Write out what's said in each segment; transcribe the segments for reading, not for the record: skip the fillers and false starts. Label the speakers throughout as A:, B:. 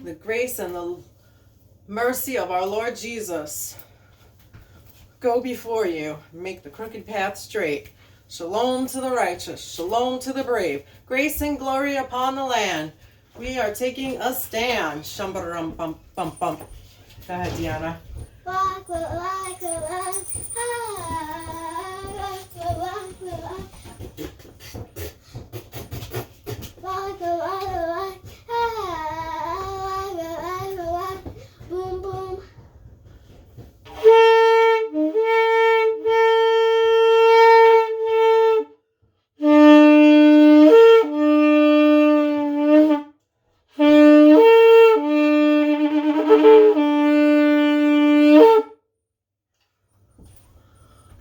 A: The grace and the mercy of our Lord Jesus go before you. Make the crooked path straight. Shalom to the righteous. Shalom to the brave. Grace and glory upon the land. We are taking a stand. Shumbarum bum bum bum. Go ahead, Deanna.
B: Walk, walk, walk, boom, boom.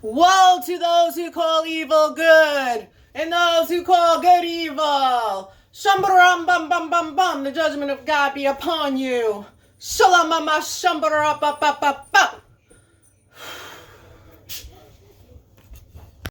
A: Woe to those who call evil good and those who call good evil. Shumbaram bum bum bum bum. The judgment of God be upon you. Shalamama shumbarap up up up up.